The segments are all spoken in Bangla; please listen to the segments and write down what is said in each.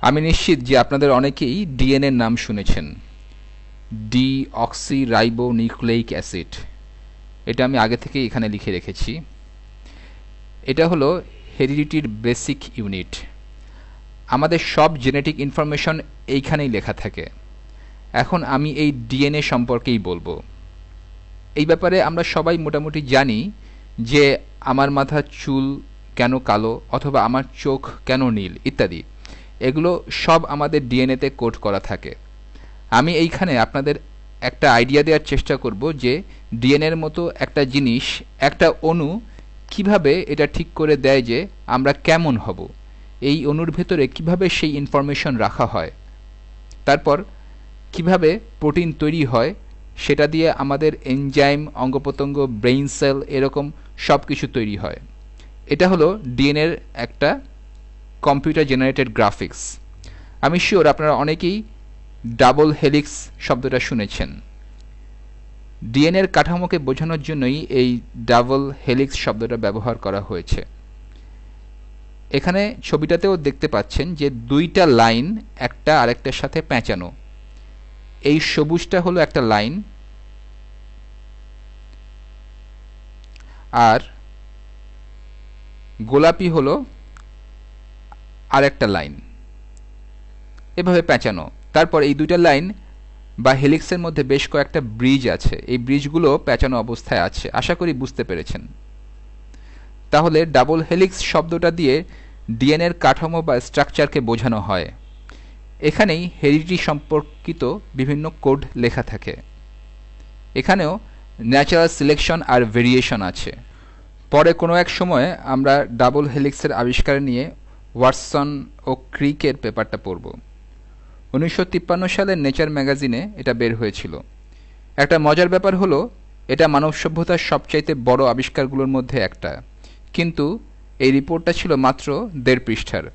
আমি নিশ্চিত যে আপনাদের অনেকেই ডিএনএর নাম শুনেছেন। ডিঅক্সিরাইবোনিউক্লেইক অ্যাসিড, এটা আমি আগে থেকেই এখানে লিখে রেখেছি। এটা হলো হেরিডিটির বেসিক ইউনিট। আমাদের সব জেনেটিক ইনফরমেশন এইখানেই লেখা থাকে। এখন আমি এই ডিএনএ সম্পর্কেই বলবো। এই ব্যাপারে আমরা সবাই মোটামুটি জানি যে আমার মাথার চুল কেন কালো, অথবা আমার চোখ কেন নীল ইত্যাদি, এগুলো সব আমাদের ডিএনএতে কোড করা থাকে। আমি এইখানে আপনাদের একটা আইডিয়া দেওয়ার চেষ্টা করব যে ডিএনএর মতো একটা জিনিস, একটা অণু, কিভাবে এটা ঠিক করে দেয় যে আমরা কেমন হব, এই অণুর ভেতরে কিভাবে সেই ইনফরমেশন রাখা হয়, তারপর কিভাবে প্রোটিন তৈরি হয়, সেটা দিয়ে আমাদের এনজাইম, অঙ্গপ্রত্যঙ্গ, ব্রেইন সেল, এরকম সব কিছু তৈরি হয়। এটা হলো ডিএনএর একটা কম্পিউটার জেনারেটেড গ্রাফিক্স। আমি শিওর আপনারা অনেকেই ডাবল হেলিক্স শব্দটা শুনেছেন। ডিএনএর কাঠামোকে বোঝানোর জন্যই এই ডাবল হেলিক্স শব্দটা ব্যবহার করা হয়েছে। এখানে ছবিটাতেও দেখতে পাচ্ছেন যে দুইটা লাইন একটা আরেকটার সাথে পেঁচানো। এই সবুজটা হলো একটা লাইন, আর গোলাপি হলো আরেকটা লাইন, এভাবে পেঁচানো। তারপর এই দুইটা লাইন বা হেলিক্সের মধ্যে বেশ কয়েকটা ব্রিজ আছে, এই ব্রিজগুলো পেঁচানো অবস্থায় আছে। আশা করি বুঝতে পেরেছেন। তাহলে ডাবল হেলিক্স শব্দটা দিয়ে ডিএনএর কাঠামো বা স্ট্রাকচারকে বোঝানো হয়। এখানেই হেরিডিটি সম্পর্কিত বিভিন্ন কোড লেখা থাকে। এখানেও ন্যাচারাল সিলেকশন আর ভেরিয়েশন আছে। পরে কোনো এক সময়ে আমরা ডাবল হেলিক্সের আবিষ্কার নিয়ে ওয়াটসন ও ক্রিকের পেপারটা পড়ব। 1953 সালে নেচার ম্যাগাজিনে এটা বের হয়েছিল। একটা মজার ব্যাপার হলো, এটা মানব সভ্যতার সবচাইতে বড় আবিষ্কারগুলোর মধ্যে একটা, কিন্তু এই রিপোর্টটা ছিল মাত্র 1.5 পৃষ্ঠার।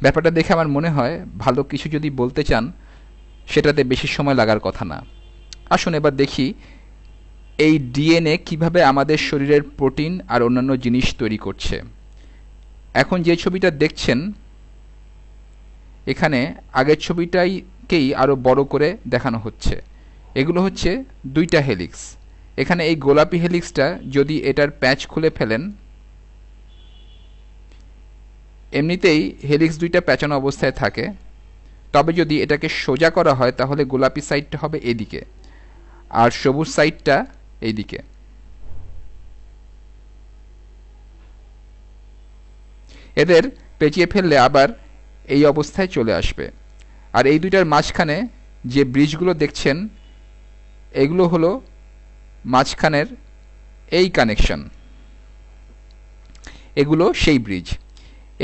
ব্যাপারটা দেখে আমার মনে হয় ভালো কিছু যদি বলতে চান সেটাতে বেশি সময় লাগার কথা না। আসুন এবার দেখি এই ডিএনএ কিভাবে আমাদের শরীরের প্রোটিন আর অন্যান্য জিনিস তৈরি করছে। এখন যে ছবিটা দেখছেন এখানে, আগের ছবিটাকেই আরও বড় করে দেখানো হচ্ছে। এগুলো হচ্ছে দুইটা হেলিক্স। এখানে এই গোলাপি হেলিক্সটা যদি এটার প্যাচ খুলে ফেলেন, এমনিতেই হেলিক্স দুইটা প্যাঁচানো অবস্থায় থাকে, তবে যদি এটাকে সোজা করা হয় তাহলে গোলাপি সাইডটা হবে এদিকে আর সবুজ সাইডটা এইদিকে। এদের পেঁচিয়ে ফেললে আবার এই অবস্থায় চলে আসবে। আর এই দুইটার মাঝখানে যে ব্রিজগুলো দেখছেন, এগুলো হলো মাঝখানের এই কানেকশন, এগুলো সেই ব্রিজ।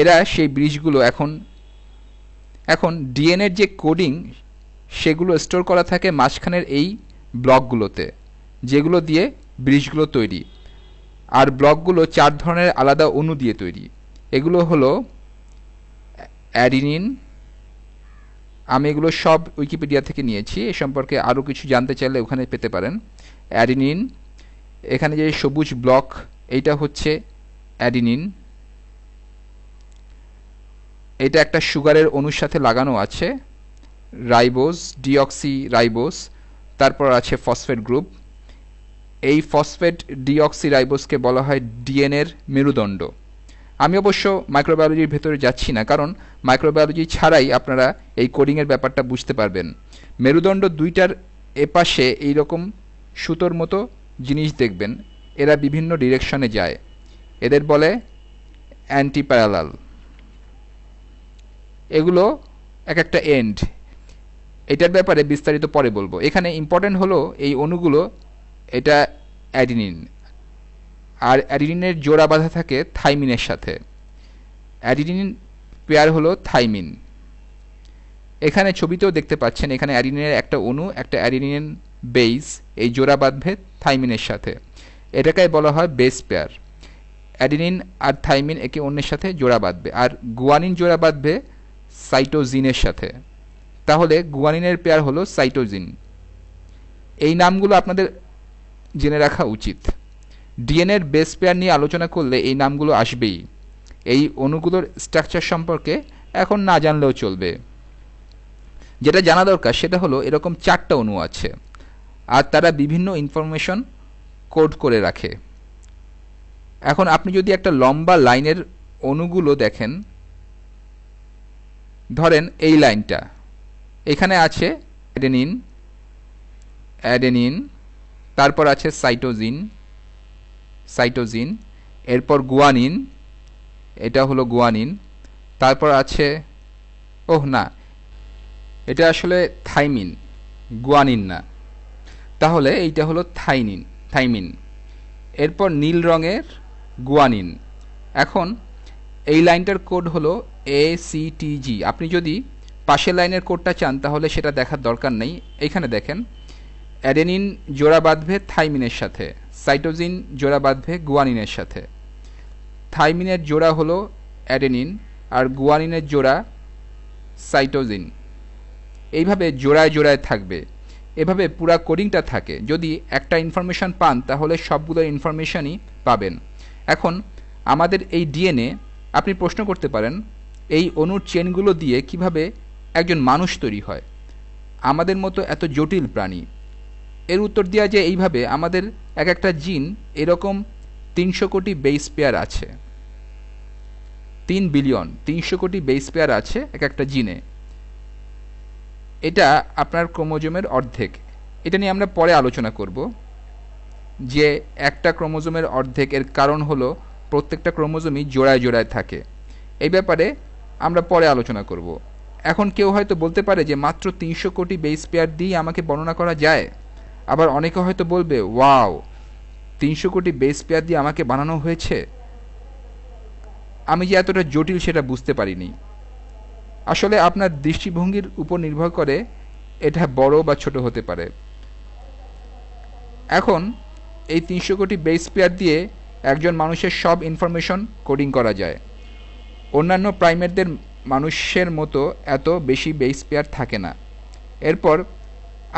এরা সেই ব্রিজগুলো এখন ডিএনএর যে কোডিং সেগুলো স্টোর করা থাকে মাঝখানের এই ব্লকগুলোতে, যেগুলো দিয়ে ব্রিজগুলো তৈরি। আর ব্লকগুলো 4 ধরনের আলাদা অণু দিয়ে তৈরি। এগুলো হলো অ্যাডিনিন। আমি এগুলো সব উইকিপিডিয়া থেকে নিয়েছি, এ সম্পর্কে আরও কিছু জানতে চাইলে ওখানে পেতে পারেন। অ্যাডিনিন, এখানে যে সবুজ ব্লক এইটা হচ্ছে অ্যাডিনিন, এটা একটা সুগারের অণুর সাথে লাগানো আছে, রাইবোজ, ডিঅক্সি রাইবোজ। তারপর আছে ফসফেট গ্রুপ। এই ফসফেট ডিঅক্সি রাইবোজকে বলা হয় ডিএনএর মেরুদণ্ড। আমি অবশ্য মাইক্রোবায়োলজির ভেতরে যাচ্ছি না, কারণ মাইক্রোবায়োলজি ছাড়াই আপনারা এই কোডিংয়ের ব্যাপারটা বুঝতে পারবেন। মেরুদণ্ড দুইটার এপাশে এইরকম সুতোর মতো জিনিস দেখবেন, এরা বিভিন্ন ডিরেকশনে যায়, এদের বলে অ্যান্টি প্যারালাল। এগুলো এক একটা এন্ড, এটার ব্যাপারে বিস্তারিত পরে বলবো। এখানে ইম্পর্টেন্ট হলো এই অণুগুলো, এটা অ্যাডিনিন, আর অ্যাডিনিনের জোড়া বাঁধা থাকে থাইমিনের সাথে। অ্যাডিনিন পেয়ার হলো থাইমিন। এখানে ছবিতেও দেখতে পাচ্ছেন, এখানে অ্যাডিনিনের একটা অণু, একটা অ্যাডিনিন বেস, এই জোড়া বাঁধবে থাইমিনের সাথে, এটাকে বলা হয় বেস পেয়ার। অ্যাডিনিন আর থাইমিন একে অন্যের সাথে জোড়া বাঁধবে, আর গুয়ানিন জোড়া বাঁধবে সাইটোজিনের সাথে। তাহলে গুয়ানিনের পেয়ার হলো সাইটোজিন। এই নামগুলো আপনাদের জেনে রাখা উচিত। ডিএনএর বেস পেয়ার নিয়ে আলোচনা করলে এই নামগুলো আসবেই। এই অণুগুলোর স্ট্রাকচার সম্পর্কে এখন না জানলেও চলবে। যেটা জানা দরকার সেটা হলো এরকম 4টা অণু আছে আর তারা বিভিন্ন ইনফরমেশন কোড করে রাখে। এখন আপনি যদি একটা লম্বা লাইনের অণুগুলো দেখেন, ধরেন এই লাইনটা, এখানে আছে অ্যাডেনিন, অ্যাডেনিন, তারপর আছে সাইটোজিন, সাইটোজিন, এরপর গুয়ানিন, এটা হলো গুয়ানিন, তারপর আছে, ওহ না, এটা আসলে থাইমিন, গুয়ানিন না, তাহলে এইটা হলো থাইমিন, থাইমিন, এরপর নীল রঙের গুয়ানিন। এখন এই লাইনটার কোড হলো ACTG। আপনি যদি পাশের লাইনের কোডটা চান তাহলে সেটা দেখার দরকার নেই। এইখানে দেখেন অ্যাডেনিন জোড়া বাঁধবে থাইমিনের সাথে, সাইটোজিন জোড়া বাঁধবে গুয়ানিনের সাথে, থাইমিনের জোড়া হলো অ্যাডেনিন আর গুয়ানিনের জোড়া সাইটোজিন। এইভাবে জোড়ায় জোড়ায় থাকবে, এভাবে পুরা কোডিংটা থাকে। যদি একটা ইনফরমেশন পান তাহলে সবগুলো ইনফরমেশনই পাবেন। এখন আমাদের এই ডিএনএ, আপনি প্রশ্ন করতে পারেন এই অণুর চেনগুলো দিয়ে কিভাবে একজন মানুষ তৈরি হয়, আমাদের মতো এত জটিল প্রাণী। এর উত্তর দেওয়া যায় এইভাবে, আমাদের এক একটা জিন এরকম 300 কোটি বেস পেয়ার আছে, 3 বিলিয়ন 300 কোটি বেস পেয়ার আছে এক একটা জিনে। এটা আপনার ক্রোমোজোমের অর্ধেক। এটা নিয়ে আমরা পরে আলোচনা করব যে একটা ক্রোমোজোমের অর্ধেক, এর কারণ হলো প্রত্যেকটা ক্রোমোজোমই জোড়ায় জোড়ায় থাকে। এই ব্যাপারে আমরা পরে আলোচনা করব। এখন কেউ হয়তো বলতে পারে যে মাত্র 300 কোটি বেস পেয়ার দিয়ে আমাকে বর্ণনা করা যায়। আবার অনেকে হয়তো বলবে, ওয়াও, 300 কোটি বেস পেয়ার দিয়ে আমাকে বানানো হয়েছে। আমি যে এতটা জটিল সেটা বুঝতে পারিনি। আসলে আপনার দৃষ্টিভঙ্গির উপর নির্ভর করে এটা বড় বা ছোট হতে পারে। এখন এই 300 কোটি বেস পেয়ার দিয়ে একজন মানুষের সব ইনফরমেশন কোডিং করা যায়। অন্যান্য প্রাইমেটদের মানুষের মতো এত বেশি বেস পেয়ার থাকে না। এরপর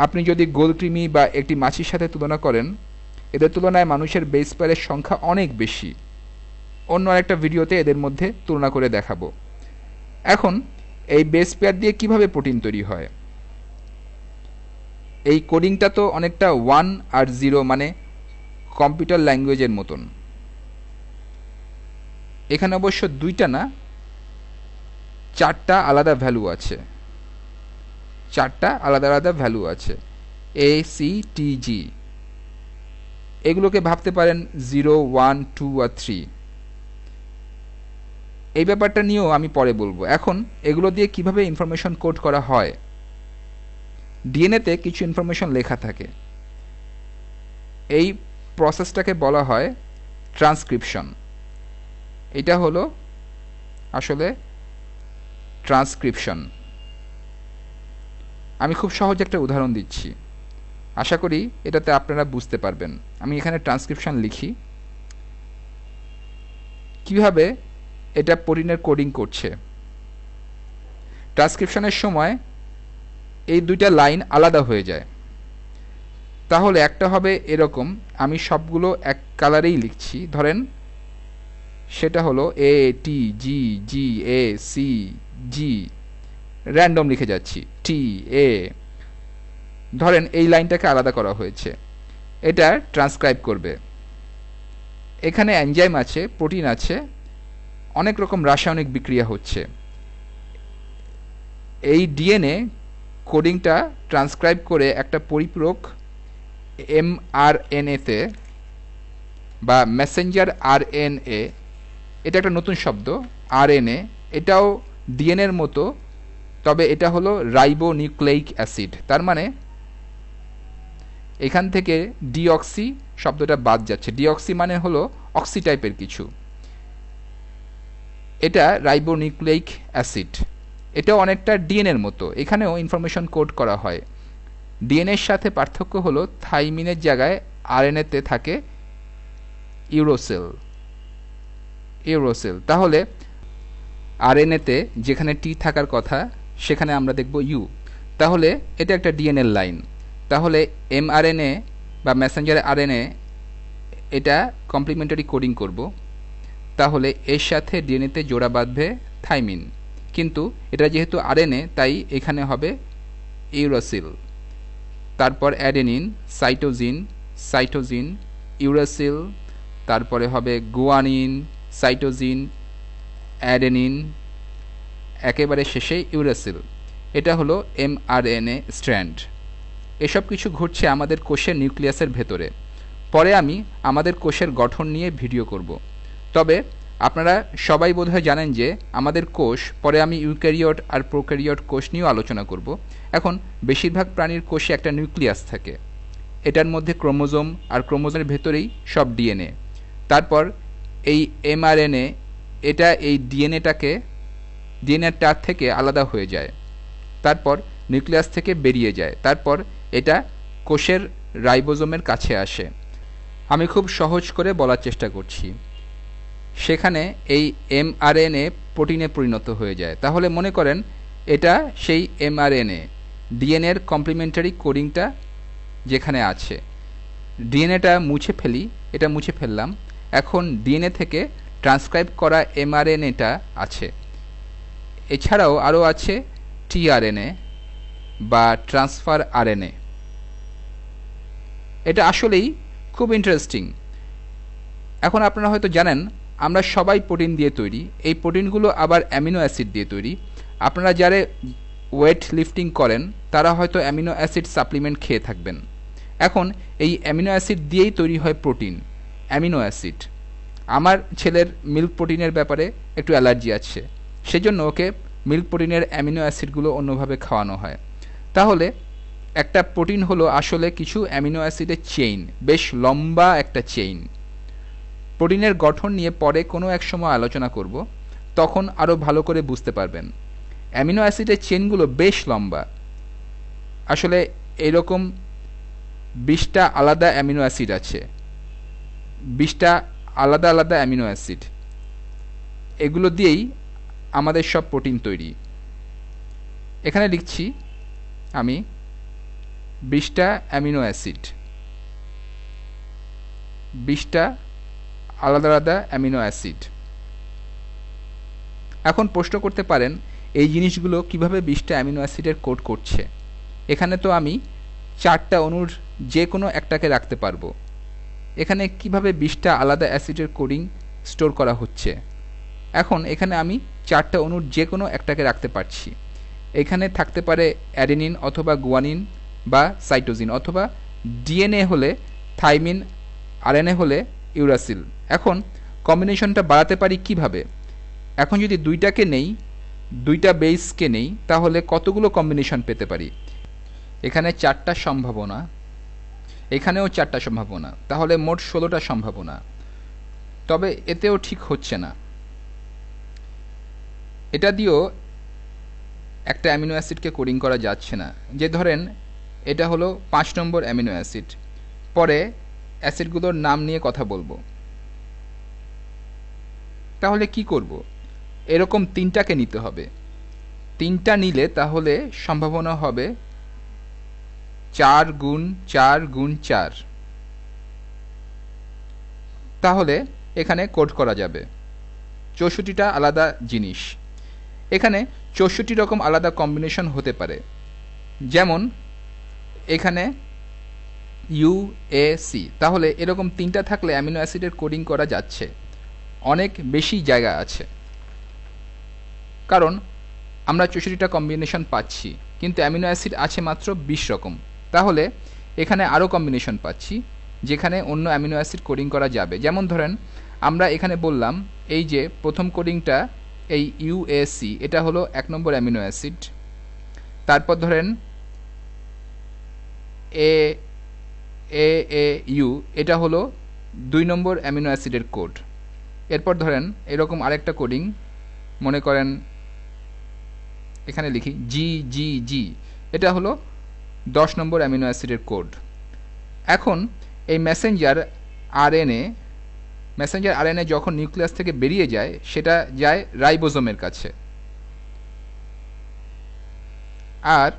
আপনি যদি গোলকৃমি বা একটি মাছির সাথে তুলনা করেন, এদের তুলনায় মানুষের বেস পেয়ারের সংখ্যা অনেক বেশি। অন্য আরেকটা ভিডিওতে এদের মধ্যে তুলনা করে দেখাবো। এখন এই বেস পেয়ার দিয়ে কিভাবে প্রোটিন তৈরি হয়, এই কোডিংটা তো অনেকটা 1 আর 0 মানে কম্পিউটার ল্যাঙ্গুয়েজের মতন। এখানে অবশ্য 2টা না, 4টা আলাদা ভ্যালু আছে, 4টা আলাদা আলাদা ভ্যালু আছে, ACTG। এগুলোকে ভাবতে পারেন 0, 1, 2 আর 3। এই ব্যাপারটা নিয়েও আমি পরে বলবো। এখন এগুলো দিয়ে কিভাবে ইনফরমেশন কোড করা হয়। ডিএনএতে কিছু ইনফরমেশন লেখা থাকে, এই প্রসেসটাকে বলা হয় ট্রান্সক্রিপশন। এটা হলো আসলে ট্রান্সক্রিপশন। আমি খুব সহজ একটা উদাহরণ দিচ্ছি, আশা করি এটাতে আপনারা বুঝতে পারবেন। আমি এখানে ট্রান্সক্রিপশন লিখি, কিভাবে এটা প্রোটিনের কোডিং করছে। ট্রান্সক্রিপশনের সময় এই 2টা লাইন আলাদা হয়ে যায়, তাহলে একটা হবে এরকম। আমি সবগুলো এক কালারেই লিখছি, ধরেন সেটা হলো ATGGACG, র্যান্ডম লিখে যাচ্ছি, TA। ধরেন এই লাইনটাকে আলাদা করা হয়েছে, এটা ট্রান্সক্রাইব করবে। এখানে এনজাইম আছে, প্রোটিন আছে, অনেক রকম রাসায়নিক বিক্রিয়া হচ্ছে। এই ডিএনএ কোডিংটা ট্রান্সক্রাইব করে একটা পরিপূরক mRNA-তে বা মেসেঞ্জার RNA, এটা একটা নতুন শব্দ, RNA, এটাও ডিএনএর মতো, তবে এটা হলো রাইবোনিউক্লেইক অ্যাসিড। তার মানে এখান থেকে ডিঅক্সি শব্দটা বাদ যাচ্ছে। ডিঅক্সি মানে হলো অক্সি টাইপের কিছু, এটা রাইবোনিউক্লেইক অ্যাসিড। এটাও অনেকটা ডিএনএর মতো, এখানেও ইনফরমেশন কোড করা হয়। ডিএনএর সাথে পার্থক্য হলো থাইমিনের জায়গায় আরএনএতে থাকে ইউরোসেল। ইউরোসেল, তাহলে আরএনএতে যেখানে টি থাকার কথা সেখানে আমরা দেখব ইউ। তাহলে এটা একটা ডিএনএর লাইন। তাহলে এমআরএনএ বা মেসেঞ্জার আরএনএ এটা কমপ্লিমেন্টারি কোডিং করব, তাহলে এর সাথে ডিএনএতে জোড়া বাঁধবে থাইমিন, কিন্তু এটা যেহেতু আরএনএ তাই এখানে হবে ইউরাসিল, তারপর অ্যাডেনিন, সাইটোজিন, ইউরাসিল, তারপরে হবে গুয়ানিন, সাইটোজিন, অ্যাডেনিন, একেবারে শেষে ইউরাসিল। এটা হলো mRNA স্ট্র্যান্ড। এসব কিছু ঘটছে আমাদের কোষের নিউক্লিয়াসের ভেতরে। পরে আমি আমাদের কোষের গঠন নিয়ে ভিডিও করব। তবে আপনারা সবাই বোধহয় জানেন যে আমাদের কোষ, পরে আমি ইউক্যারিওট আর প্রোক্যারিওট কোষ নিয়েও আলোচনা করব। এখন বেশিরভাগ প্রাণীর কোষে একটা নিউক্লিয়াস থাকে, এটার মধ্যে ক্রোমোজোম, আর ক্রোমোজোমের ভেতরেই সব ডিএনএ। তারপর এই mRNA এটা এই ডিএনএটার থেকে আলাদা হয়ে যায়, তারপর নিউক্লিয়াস থেকে বেরিয়ে যায়, তারপর এটা কোষের রাইবোজোমের কাছে আসে। আমি খুব সহজ করে বলার চেষ্টা করছি। সেখানে এই mRNA প্রোটিনে পরিণত হয়ে যায়। তাহলে মনে করেন এটা সেই mRNA, ডিএনএর কমপ্লিমেন্টারি কোডিংটা যেখানে আছে। ডিএনএটা মুছে ফেলি, এটা মুছে ফেললাম। এখন ডিএনএ থেকে ট্রান্সক্রাইব করা mRNAটা আছে। এছাড়াও আরও আছে টিআরএনএ বা ট্রান্সফার আরএনএ। এটা আসলেই খুব ইন্টারেস্টিং। এখন আপনারা হয়তো জানেন আমরা সবাই প্রোটিন দিয়ে তৈরি। এই প্রোটিনগুলো আবার অ্যামিনো অ্যাসিড দিয়ে তৈরি। আপনারা যারা ওয়েট লিফটিং করেন তারা হয়তো অ্যামিনো অ্যাসিড সাপ্লিমেন্ট খেয়ে থাকবেন। এখন এই অ্যামিনো অ্যাসিড দিয়েই তৈরি হয় প্রোটিন, অ্যামিনো অ্যাসিড। আমার ছেলের মিল্ক প্রোটিনের ব্যাপারে একটু অ্যালার্জি আছে, সেজন্য ওকে মিল্ক প্রোটিনের অ্যামিনো অ্যাসিডগুলো অন্যভাবে খাওয়ানো হয়। তাহলে একটা প্রোটিন হলো আসলে কিছু অ্যামিনো অ্যাসিডের চেইন, বেশ লম্বা একটা চেইন। প্রোটিনের গঠন নিয়ে পরে কোনো এক সময় আলোচনা করব, তখন আরও ভালো করে বুঝতে পারবেন। অ্যামিনো অ্যাসিডের চেইনগুলো বেশ লম্বা। আসলে এরকম 20টা আলাদা অ্যামিনো অ্যাসিড আছে, 20টা আলাদা আলাদা অ্যামিনো অ্যাসিড। এগুলো দিয়েই আমাদের সব প্রোটিন তৈরি। এখানে লিখছি আমি 20টা অ্যামিনো অ্যাসিড, 20টা আলাদা আলাদা অ্যামিনো অ্যাসিড। এখন প্রশ্ন করতে পারেন এই জিনিসগুলো কিভাবে 20টা অ্যামিনো অ্যাসিডের কোড করছে। এখানে তো আমি 4টা অণুর যে কোনো একটাকে রাখতে পারবো। এখানে কিভাবে 20টা আলাদা অ্যাসিডের কোডিং স্টোর করা হচ্ছে। এখন এখানে আমি 4টা অণুর যে কোনো একটাকে রাখতে পারছি। এখানে থাকতে পারে অ্যাডেনিন অথবা গুয়ানিন বা সাইটোজিন, অথবা ডিএনএ হলে থাইমিন, আরএনএ হলে ইউরাসিল। এখন কম্বিনেশনটা বাড়াতে পারি কিভাবে? এখন যদি দুইটাকে নেই, দুইটা বেসকে নেই, তাহলে কতগুলো কম্বিনেশন পেতে পারি? এখানে 4টা সম্ভাবনা, এখানেও 4টা সম্ভাবনা, তাহলে মোট 16টা সম্ভাবনা। তবে এতেও ঠিক হচ্ছে না। এটা দিয়েও একটা অ্যামিনো অ্যাসিডকে কোডিং করা যাচ্ছে না। যে ধরেন এটা হলো 5 নম্বর অ্যামিনো অ্যাসিড, পরে অ্যাসিডগুলোর নাম নিয়ে কথা বলবো। তাহলে কি করব? এরকম 3টাকে নিতে হবে। 3টা নিলে তাহলে সম্ভাবনা হবে 4 গুণ 4 গুণ 4। তাহলে এখানে কোড করা যাবে 64টা আলাদা জিনিস। এখানে 64 রকম আলাদা কম্বিনেশন হতে পারে। যেমন এখানে UAC, তাহলে এরকম 3টা থাকলে অ্যামিনো অ্যাসিডের কোডিং করা যাচ্ছে। অনেক বেশি জায়গা আছে, কারণ আমরা 64টা কম্বিনেশন পাচ্ছি, কিন্তু অ্যামিনো অ্যাসিড আছে মাত্র 20 রকম। তাহলে এখানে আরও কম্বিনেশন পাচ্ছি যেখানে অন্য অ্যামিনো অ্যাসিড কোডিং করা যাবে। যেমন ধরেন আমরা এখানে বললাম এই যে প্রথম কোডিংটা এই UAC, এটা হলো 1 নম্বর অ্যামিনো অ্যাসিড। তারপর ধরেন AAU, এটা হলো 2 নম্বর অ্যামিনো অ্যাসিডের কোড। এরপর ধরেন এরকম আরেকটা কোডিং, মনে করেন এখানে লিখি GGG, এটা হলো 10 নম্বর অ্যামিনো অ্যাসিডের কোড। এখন এই মেসেঞ্জার আরএনএ যখন নিউক্লিয়াস থেকে বেরিয়ে যায়, সেটা যায় রাইবোজোমের কাছে। আর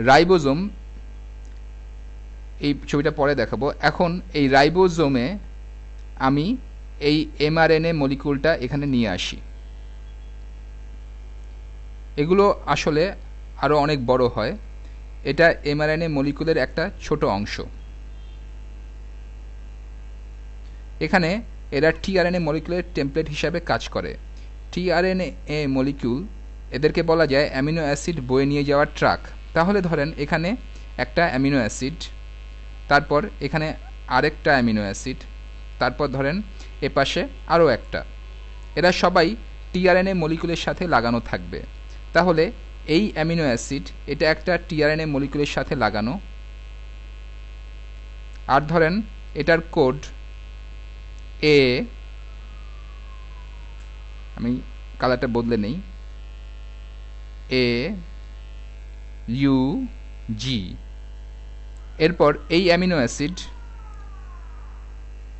রাইবোজোম, এই ছবিটা পরে দেখাবো। এখন এই রাইবোজোমে আমি এই mRNA মলিকিউলটা এখানে নিয়ে আসি। এগুলো আসলে আরও অনেক বড় হয়। এটা এমআরএনএ মলিকুলের একটা ছোট অংশ। এখানে এরা টিআরএনএ মলিকুলের টেমপ্লেট হিসাবে কাজ করে। টিআরএনএ মলিকিউল এদেরকে বলা যায় অ্যামিনো অ্যাসিড বয়ে নিয়ে যাওয়ার ট্রাক। তাহলে ধরেন এখানে একটা অ্যামিনো অ্যাসিড, তারপর এখানে আরেকটা অ্যামিনো অ্যাসিড, তারপর ধরেন এপাশে আরও একটা। এরা সবাই টিআরএনএ মলিকুলের সাথে লাগানো থাকবে। তাহলে এই অ্যামিনো অ্যাসিড এটা একটা টিআরএনএ মলিকুলের সাথে লাগানো, আর ধরেন এটার কোড এ, আমি কালারটা বদলে নেই, এ ইউ জি। এরপর এই অ্যামিনো অ্যাসিড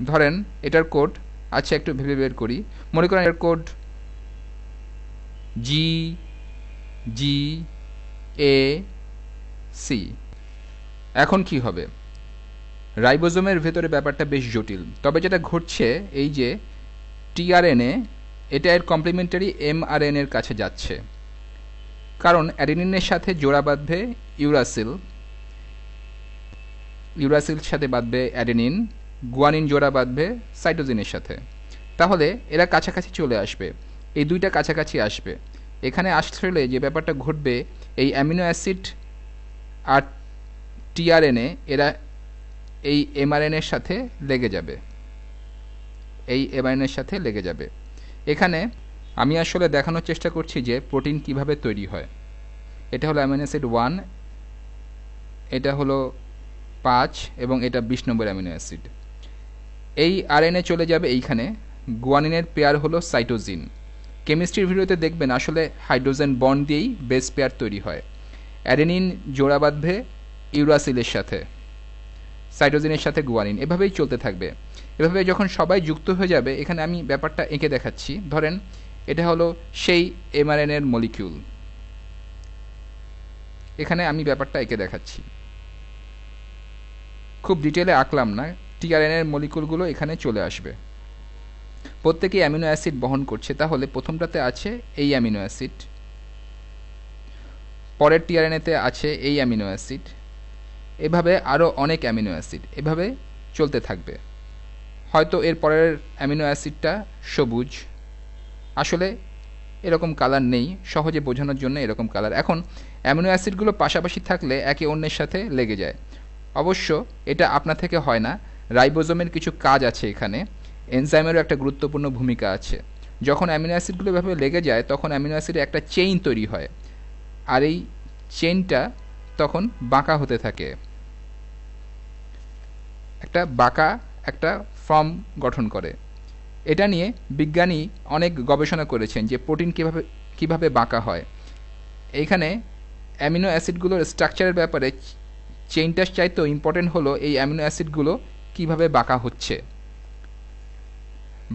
ধরেন এটার কোড, আচ্ছা একটু ভেবে বের করি, মনে করেন এর code G G A C. এখন কি হবে? রাইবোজোমের ভেতরে ব্যাপারটা বেশ জটিল, তবে যেটা ঘটছে এই যে টিআরএনএ এটা এর কমপ্লিমেন্টারি এমআরএনএর কাছে যাচ্ছে, কারণ অ্যাডেনিনের সাথে জোড়া বাঁধবে ইউরাসিল, ইউরাসিল সাথে বাঁধবে অ্যাডেনিন, গুয়ানিন জোড়া বাঁধবে সাইটোজিনের সাথে। তাহলে এরা কাছাকাছি চলে আসবে, এই দুইটা কাছাকাছি আসবে। এখানে আসলে যে ব্যাপারটা ঘটবে, এই অ্যামিনো অ্যাসিড আর টিআরএনএ এরা এই এমআরএনএর সাথে লেগে যাবে, এই এমআরএনএর সাথে লেগে যাবে। এখানে আমি আসলে দেখানোর চেষ্টা করছি যে প্রোটিন কিভাবে তৈরি হয়। এটা হলো অ্যামিনো অ্যাসিড 1, এটা হলো 5 এবং এটা 20 নম্বর অ্যামিনো অ্যাসিড। এই আরএনএ চলে যাবে এইখানে, গুয়ানিনের পেয়ার হলো সাইটোজিন। কেমিস্ট্রির ভিডিওতে দেখবেন আসলে হাইড্রোজেন বন্ড দিয়েই বেস পেয়ার তৈরি হয়। অ্যাডেনিন জোড়া বাঁধবে ইউরাসিলের সাথে, সাইটোজিনের সাথে গুয়ানিন, এভাবেই চলতে থাকবে। এভাবে যখন সবাই যুক্ত হয়ে যাবে, এখানে আমি ব্যাপারটা এঁকে দেখাচ্ছি। ধরেন এটা হলো সেই এমআরএনএর মলিকিউল, এখানে আমি ব্যাপারটা এঁকে দেখাচ্ছি, খুব ডিটেলে আঁকলাম না। টিআরএনএর মলিকুলগুলো এখানে চলে আসবে, প্রত্যেকেই অ্যামিনো অ্যাসিড বহন করছে। তাহলে প্রথমটাতে আছে এই অ্যামিনো অ্যাসিড, পরের টিআরএনএতে আছে এই অ্যামিনো অ্যাসিড, এভাবে আরও অনেক অ্যামিনো অ্যাসিড, এভাবে চলতে থাকবে। হয়তো এর পরের অ্যামিনো অ্যাসিডটা সবুজ, আসলে এরকম কালার নেই, সহজে বোঝানোর জন্য এরকম কালার। এখন অ্যামিনো অ্যাসিডগুলো পাশাপাশি থাকলে একে অন্যের সাথে লেগে যায়। অবশ্য এটা আপনা থেকে হয় না, রাইবোজোমের কিছু কাজ আছে এখানে, এনজাইমেরও একটা গুরুত্বপূর্ণ ভূমিকা আছে। যখন অ্যামিনো অ্যাসিডগুলো এভাবে লেগে যায় তখন অ্যামিনো অ্যাসিডের একটা চেইন তৈরি হয়, আর এই চেইনটা তখন বাঁকা হতে থাকে, একটা বাঁকা একটা ফর্ম গঠন করে। এটা নিয়ে বিজ্ঞানী অনেক গবেষণা করেছেন যে প্রোটিন কিভাবে বাঁকা হয়। এইখানে অ্যামিনো অ্যাসিডগুলোর স্ট্রাকচারের ব্যাপারে চেইনটার চাইতেও ইম্পর্টেন্ট হলো এই অ্যামিনো অ্যাসিডগুলো কিভাবে বাঁকা হচ্ছে।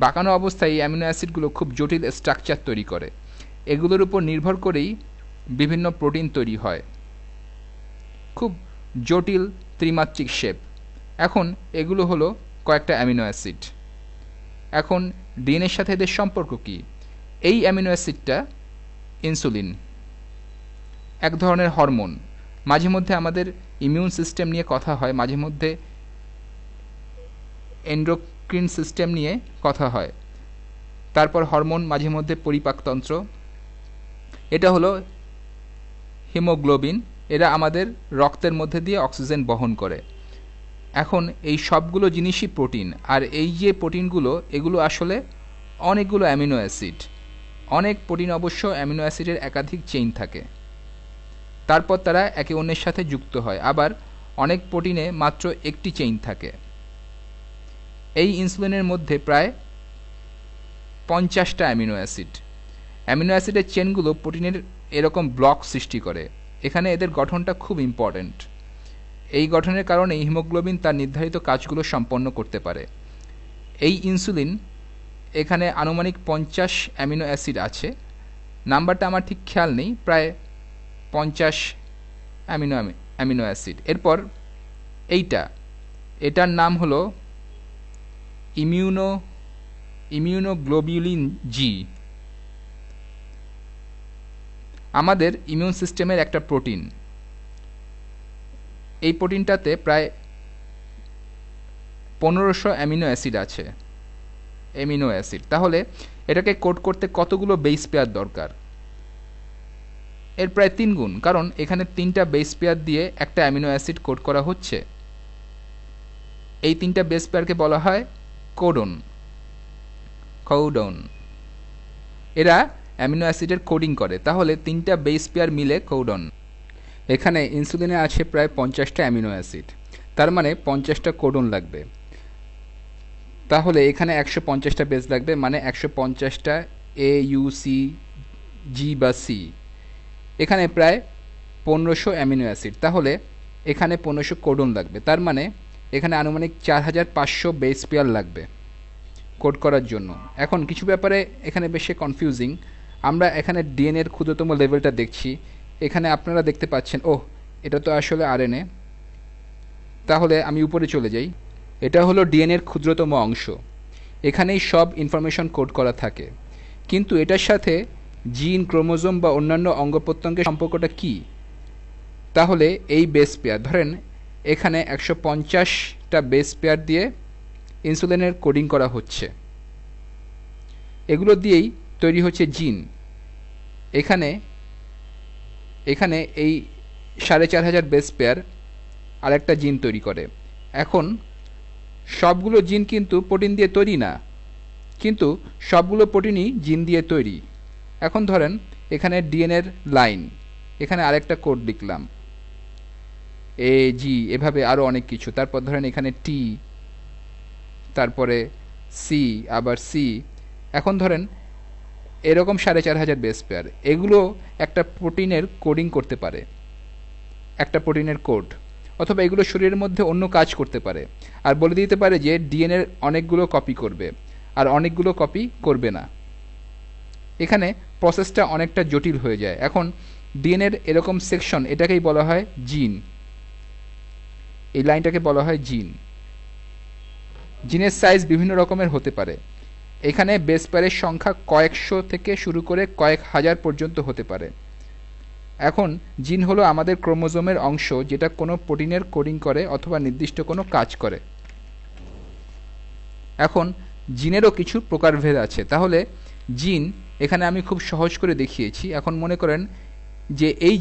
বাঁকানো অবস্থায় এই অ্যামিনো অ্যাসিডগুলো খুব জটিল স্ট্রাকচার তৈরি করে, এগুলোর উপর নির্ভর করেই বিভিন্ন প্রোটিন তৈরি হয়, খুব জটিল ত্রিমাত্রিক শেপ। এখন এগুলো হলো কয়েকটা অ্যামিনো অ্যাসিড। এখন ডিএনএর সাথে এদের সম্পর্ক কি? এই অ্যামিনো অ্যাসিডটা ইনসুলিন, এক ধরনের হরমোন। মাঝে মধ্যে আমাদের ইমিউন সিস্টেম নিয়ে কথা হয়, মাঝে মধ্যে এন্ডোক্রিন সিস্টেম নিয়ে কথা হয়, তারপর হরমোন, মাঝে মধ্যে পরিপাকতন্ত্র। এটা হলো হিমোগ্লোবিন, এরা আমাদের রক্তের মধ্যে দিয়ে অক্সিজেন বহন করে। এখন এই সবগুলো জিনিসই প্রোটিন, আর এই যে প্রোটিনগুলো এগুলো আসলে অনেকগুলো অ্যামিনো অ্যাসিড। অনেক প্রোটিন অবশ্য অ্যামিনো অ্যাসিডের একাধিক চেইন থাকে, তারপর তারা একে অন্যের সাথে যুক্ত হয়। আবার অনেক প্রোটিনে মাত্র একটি চেইন থাকে। এই ইনসুলিনের মধ্যে প্রায় 50টা অ্যামিনো অ্যাসিড। অ্যামিনো অ্যাসিডের চেনগুলো প্রোটিনের এরকম ব্লক সৃষ্টি করে, এখানে এদের গঠনটা খুব ইম্পর্ট্যান্ট। এই গঠনের কারণে হিমোগ্লোবিন তার নির্ধারিত কাজগুলো সম্পন্ন করতে পারে। এই ইনসুলিন, এখানে আনুমানিক 50 অ্যামিনো অ্যাসিড আছে, নাম্বারটা আমার ঠিক খেয়াল নেই, প্রায় 50 অ্যামিনো অ্যাসিড। এরপর এটার নাম হলো ইমিউনোগ্লোবিউলিন জি। আমাদের ইমিউন সিস্টেমের একটা প্রোটিন, এই প্রোটিনটাতে প্রায় 1500 অ্যামিনো অ্যাসিড আছে, অ্যামিনো অ্যাসিড। তাহলে এটাকে কোড করতে কতগুলো বেস পেয়ার দরকার? এর প্রায় 3 গুণ, কারণ এখানে 3টা বেস পেয়ার দিয়ে একটা অ্যামিনো অ্যাসিড কোড করা হচ্ছে। এই 3টা বেস পেয়ারকে বলা হয় কোডন। কোডন এরা অ্যামিনো অ্যাসিডের কোডিং করে, তাহলে 3টা বেস পেয়ার মিলে কোডন। এখানে ইনসুলিনে আছে প্রায় 50টা অ্যামিনো অ্যাসিড, তার মানে 50টা কোডন লাগবে। তাহলে এখানে 150টা বেস লাগবে, মানে 150টা এ ইউ সি জি বা সি। এখানে প্রায় 1500 অ্যামিনো অ্যাসিড, তাহলে এখানে 1500 কোডন লাগবে। তার মানে এখানে আনুমানিক 4500 বেস পেয়ার লাগবে কোড করার জন্য। এখন কিছু ব্যাপারে এখানে বেশি কনফিউজিং। আমরা এখানে ডিএনএর ক্ষুদ্রতম লেভেলটা দেখছি, এখানে আপনারা দেখতে পাচ্ছেন ও এটা তো আসলে আরএনএ। তাহলে আমি উপরে চলে যাই। এটা হলো ডিএনএর ক্ষুদ্রতম অংশ, এখানেই সব ইনফরমেশন কোড করা থাকে। কিন্তু এটার সাথে জিন, ক্রোমোজোম বা অন্যান্য অঙ্গ প্রত্যঙ্গের সম্পর্কটা কি? তাহলে এই বেস পেয়ার, ধরেন এখানে 150টা বেস পেয়ার দিয়ে ইনসুলিনের কোডিং করা হচ্ছে, এগুলো দিয়েই তৈরি হচ্ছে জিন। এখানে এখানে এই 4500 বেস পেয়ার আরেকটা জিন তৈরি করে। এখন সবগুলো জিন কিন্তু প্রোটিন দিয়ে তৈরি না, কিন্তু সবগুলো প্রোটিনই জিন দিয়ে তৈরি। এখন ধরেন এখানে ডিএনএর লাইন, এখানে আরেকটা কোড লিখলাম এ জি, এভাবে আরও অনেক কিছু। তারপর ধরেন এখানে টি, তারপরে সি, আবার সি। এখন ধরেন এরকম 4500 বেস পেয়ার, এগুলো একটা প্রোটিনের কোডিং করতে পারে, একটা প্রোটিনের কোড, অথবা এগুলো শরীরের মধ্যে অন্য কাজ করতে পারে। আর বলে দিতে পারে যে ডিএনএর অনেকগুলো কপি করবে আর অনেকগুলো কপি করবে না। এখানে প্রসেসটা অনেকটা জটিল হয়ে যায়। এখন ডিএনএর এরকম সেকশন, এটাকেই বলা হয় জিন। এই লাইনটাকে বলা হয় জিন। জিনের সাইজ বিভিন্ন রকমের হতে পারে। এখানে বেস পেয়ারের সংখ্যা কয়েকশো থেকে শুরু করে কয়েক হাজার পর্যন্ত হতে পারে। এখন জিন হলো আমাদের ক্রোমোজোমের অংশ, যেটা কোনো প্রোটিনের কোডিং করে অথবা নির্দিষ্ট কোনো কাজ করে। এখন জিনেরও কিছু প্রকারভেদ আছে। তাহলে জিন এখানে আমি খুব সহজ করে দেখিয়েছি। এখন মনে করেন যে এই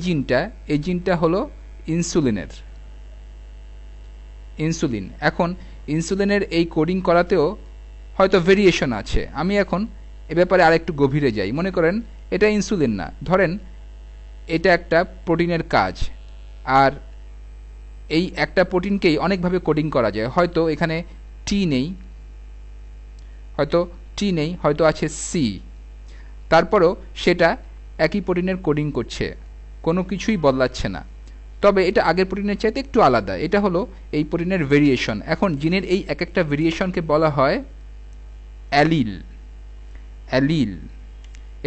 জিনটা হলো ইনসুলিনের, ইনসুলিন। এখন ইনসুলিনের এই কোডিং করাতেও হয়তো ভেরিয়েশন আছে। আমি এখন এ ব্যাপারে আরেকটু গভীরে যাই। মনে করেন এটা ইনসুলিন না, ধরেন এটা একটা প্রোটিনের কাজ, আর এই একটা প্রোটিনকেই অনেকভাবে কোডিং করা যায়। হয়তো এখানে টি নেই, হয়তো আছে সি, তারপরও সেটা একই প্রোটিনের কোডিং করছে, কোনো কিছুই বদলাচ্ছে না। তবে এটা আগের প্রোটিনের চাইতে একটু আলাদা, এটা হলো এই প্রোটিনের ভেরিয়েশন। এখন জিনের এই এক একটা ভেরিয়েশনকে বলা হয় অ্যালিল। অ্যালিল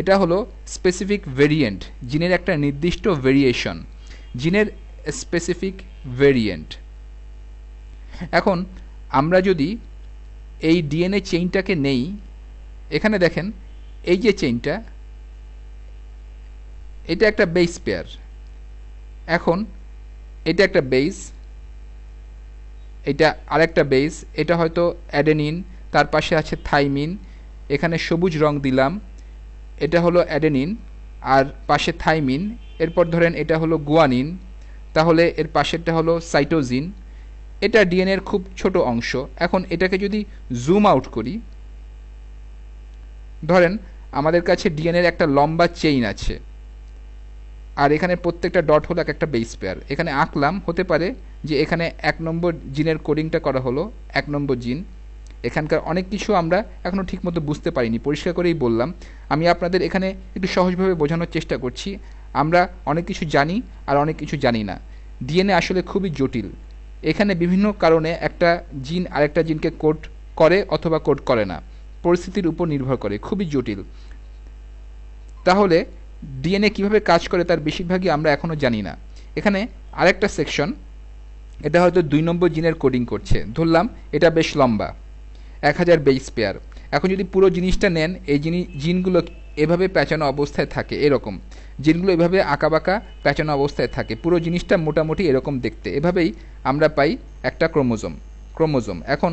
এটা হলো স্পেসিফিক ভেরিয়েন্ট, জিনের একটা নির্দিষ্ট ভেরিয়েশন, জিনের স্পেসিফিক ভেরিয়েন্ট। এখন আমরা যদি এই ডিএনএ চেইনটাকে নেই, এখানে দেখেন এই যে চেইনটা, এটা একটা বেস পেয়ার। এখন এটা একটা বেস, এটা আরেকটা বেস, এটা হয়তো অ্যাডেনিন, তার পাশে আছে থাইমিন, এখানে সবুজ রং দিলাম, এটা হলো অ্যাডেনিন আর পাশে থাইমিন। এরপর ধরেন এটা হলো গুয়ানিন, তাহলে এর পাশেরটা হলো সাইটোজিন। এটা ডিএনএর খুব ছোট অংশ। এখন এটাকে যদি জুম আউট করি, ধরেন আমাদের কাছে ডিএনএর একটা লম্বা চেইন আছে, আর এখানে প্রত্যেকটা ডট হলো একটা বেস পেয়ার। এখানে আঁকলাম, হতে পারে যে এখানে 1 নম্বর জিনের কোডিংটা করা হলো 1 নম্বর জিন। এখানকার অনেক কিছু আমরা এখনও ঠিকমতো বুঝতে পারিনি, পরিষ্কার করেই বললাম। আমি আপনাদের এখানে একটু সহজভাবে বোঝানোর চেষ্টা করছি। আমরা অনেক কিছু জানি আর অনেক কিছু জানি না। ডিএনএ আসলে খুবই জটিল। এখানে বিভিন্ন কারণে একটা জিন আরেকটা জিনকে কোড করে অথবা কোড করে না, পরিস্থিতির উপর নির্ভর করে, খুবই জটিল। তাহলে ডিএনএ কিভাবে কাজ করে তার বেশিরভাগই আমরা এখনও জানি না। এখানে আরেকটা সেকশন, এটা হয়তো 2 নম্বর জিনের কোডিং করছে, ধরলাম এটা বেশ লম্বা, 1000 বেস পেয়ার। এখন যদি পুরো জিনিসটা নেন, এই জিনগুলো এভাবে প্যাঁচানো অবস্থায় থাকে এরকম, জিনগুলো এভাবে আঁকাবাঁকা প্যাঁচানো অবস্থায় থাকে, পুরো জিনিসটা মোটামুটি এরকম দেখতে। এভাবেই আমরা পাই একটা ক্রোমোজোম। এখন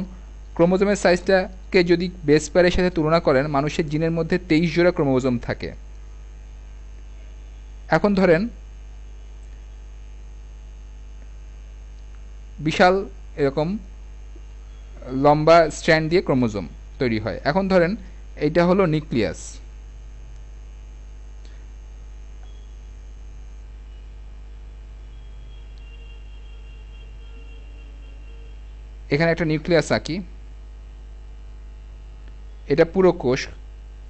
ক্রোমোজোমের সাইজটাকে যদি বেস পেয়ারের সাথে তুলনা করেন, মানুষের জিনের মধ্যে 23 জোড়া ক্রোমোজোম থাকে। এখন ধরেন বিশাল এরকম লম্বা স্ট্র্যান্ড দিয়ে ক্রোমোজোম তৈরি হয়। এখন ধরেন এইটা হলো নিউক্লিয়াস। এখানে একটা নিউক্লিয়াস আঁকি, এটা পুরো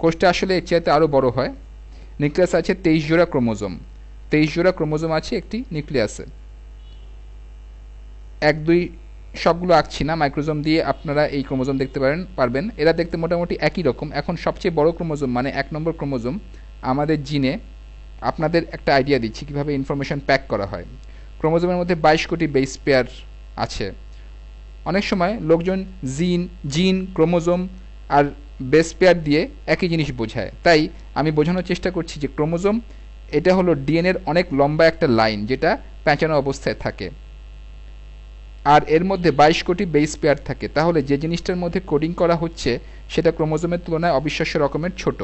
কোষটা আসলে এর চাইতে আরও বড় হয়। নিউক্লিয়াস আছে 23 জোড়া ক্রোমোজোম, 23 জোড়া ক্রোমোজোম আছে একটি নিউক্লিয়াসে। 1 2 সবগুলো আঁকছি না, মাইক্রোজোম দিয়ে আপনারা এই ক্রোমোজোম দেখতে পারবেন। এরা দেখতে মোটামুটি একই রকম। এখন সবচেয়ে বড় ক্রোমোজোম মানে 1 নম্বর ক্রোমোজোম আমাদের জিনে, আপনাদের একটা আইডিয়া দিচ্ছি কীভাবে ইনফরমেশন প্যাক করা হয়। ক্রোমোজোমের মধ্যে 22 কোটি বেস পেয়ার আছে। অনেক সময় লোকজন জিন ক্রোমোজোম আর বেস পেয়ার দিয়ে একই জিনিস বোঝায়, তাই আমি বোঝানোর চেষ্টা করছি যে ক্রোমোজোম এটা হলো ডিএনএর অনেক লম্বা একটা লাইন যেটা প্যাঁচানো অবস্থায় থাকে, আর এর মধ্যে 22 কোটি বেস পেয়ার থাকে। তাহলে যে জিনিসটার মধ্যে কোডিং করা হচ্ছে সেটা ক্রোমোজোমের তুলনায় অবিশ্বাস্য রকমের ছোট।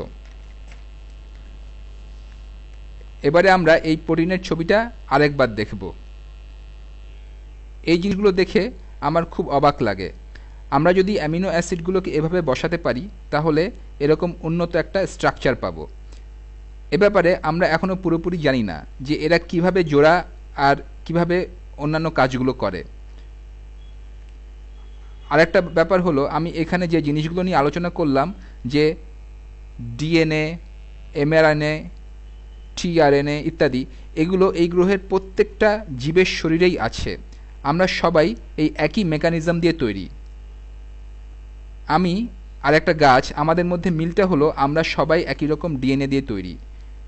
এবারে আমরা এই প্রোটিনের ছবিটা আরেকবার দেখব। এই জিনিসগুলো দেখে আমার খুব অবাক লাগে। আমরা যদি অ্যামিনো অ্যাসিডগুলোকে এভাবে বসাতে পারি তাহলে এরকম উন্নত একটা স্ট্রাকচার পাবো। এ ব্যাপারে আমরা এখনও পুরোপুরি জানি না যে এরা কিভাবে জোড়া আর কিভাবে অন্যান্য কাজগুলো করে। আরেকটা ব্যাপার হলো, আমি এখানে যে জিনিসগুলো নিয়ে আলোচনা করলাম, যে ডিএনএ, এমআরএনএ, টিআরএনএ ইত্যাদি, এগুলো এই গ্রহের প্রত্যেকটা জীবের শরীরেই আছে। আমরা সবাই এই একই মেকানিজম দিয়ে তৈরি। আমি আর একটা গাছ, আমাদের মধ্যে মিলটা হলো আমরা সবাই একই রকম ডিএনএ দিয়ে তৈরি।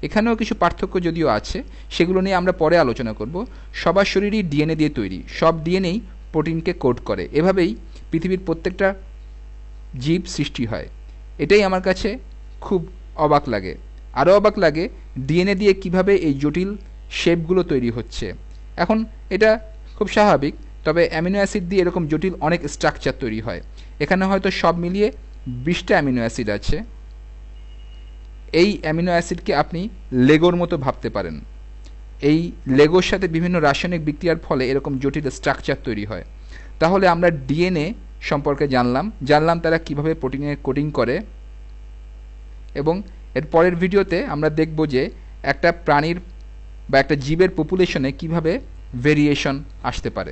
এখানেও কিছু পার্থক্য যদিও আছে, সেগুলো নিয়ে আমরা পরে আলোচনা করব। সবার শরীরই ডিএনএ দিয়ে তৈরি, সব ডিএনএই প্রোটিনকে কোড করে। এভাবেই পৃথিবীর প্রত্যেকটা জীব সৃষ্টি হয়। এটাই আমার কাছে খুব অবাক লাগে। আরও অবাক লাগে ডিএনএ দিয়ে কিভাবে এই জটিল শেপগুলো তৈরি হচ্ছে। এখন এটা খুব স্বাভাবিক, তবে অ্যামিনো অ্যাসিড দিয়ে এরকম জটিল অনেক স্ট্রাকচার তৈরি হয়। এখানে হয়তো সব মিলিয়ে 20টা অ্যামিনো অ্যাসিড আছে। এই অ্যামিনো অ্যাসিডকে আপনি লেগোর মতো ভাবতে পারেন। এই লেগোর সাথে বিভিন্ন রাসায়নিক বিক্রিয়ার ফলে এরকম জটিল স্ট্রাকচার তৈরি হয়। তাহলে আমরা ডিএনএ সম্পর্কে জানলাম তারা কিভাবে প্রোটিনের কোডিং করে, এবং এর পরের ভিডিওতে আমরা দেখব যে একটা প্রাণীর বা একটা জীবের পপুলেশনে কিভাবে ভেরিয়েশন আসতে পারে।